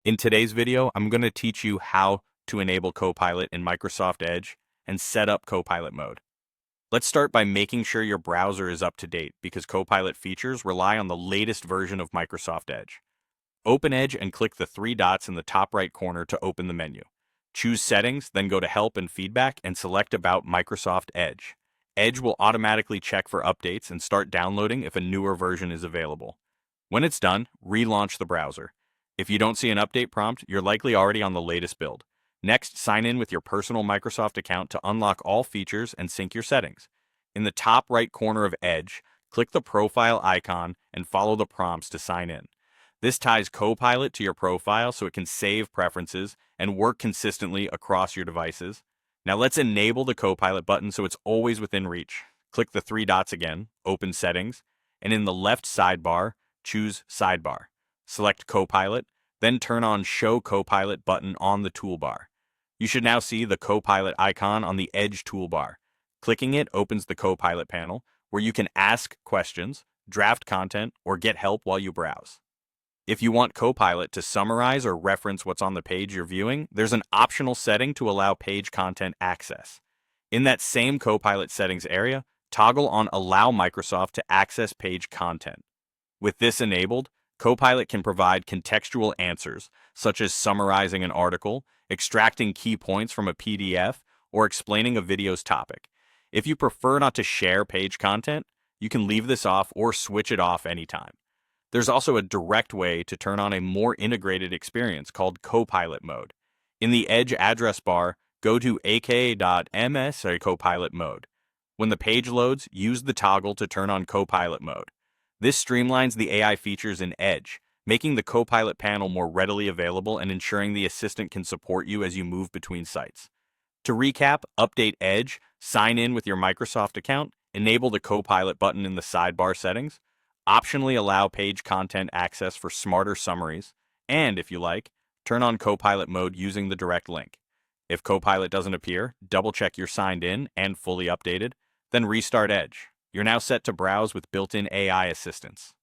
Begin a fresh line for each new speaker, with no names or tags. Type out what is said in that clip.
In today's video, I'm going to teach you how to enable Copilot in Microsoft Edge and set up Copilot mode. Let's start by making sure your browser is up to date because Copilot features rely on the latest version of Microsoft Edge. Open Edge and click the three dots in the top right corner to open the menu. Choose Settings, then go to Help and Feedback and select About Microsoft Edge. Edge will automatically check for updates and start downloading if a newer version is available. When it's done, relaunch the browser. If you don't see an update prompt, you're likely already on the latest build. Next, sign in with your personal Microsoft account to unlock all features and sync your settings. In the top right corner of Edge, click the profile icon and follow the prompts to sign in. This ties Copilot to your profile so it can save preferences and work consistently across your devices. Now let's enable the Copilot button so it's always within reach. Click the three dots again, open Settings, and in the left sidebar, choose Sidebar. Select Copilot, then turn on Show Copilot button on the toolbar. You should now see the Copilot icon on the Edge toolbar. Clicking it opens the Copilot panel, where you can ask questions, draft content, or get help while you browse. If you want Copilot to summarize or reference what's on the page you're viewing, there's an optional setting to allow page content access. In that same Copilot settings area, toggle on Allow Microsoft to access page content. With this enabled, Copilot can provide contextual answers, such as summarizing an article, extracting key points from a PDF, or explaining a video's topic. If you prefer not to share page content, you can leave this off or switch it off anytime. There's also a direct way to turn on a more integrated experience called Copilot mode. In the Edge address bar, go to aka.ms/Copilot mode. When the page loads, use the toggle to turn on Copilot mode. This streamlines the AI features in Edge, making the Copilot panel more readily available and ensuring the assistant can support you as you move between sites. To recap, update Edge, sign in with your Microsoft account, enable the Copilot button in the sidebar settings, optionally allow page content access for smarter summaries, and, if you like, turn on Copilot mode using the direct link. If Copilot doesn't appear, double-check you're signed in and fully updated, then restart Edge. You're now set to browse with built-in AI assistance.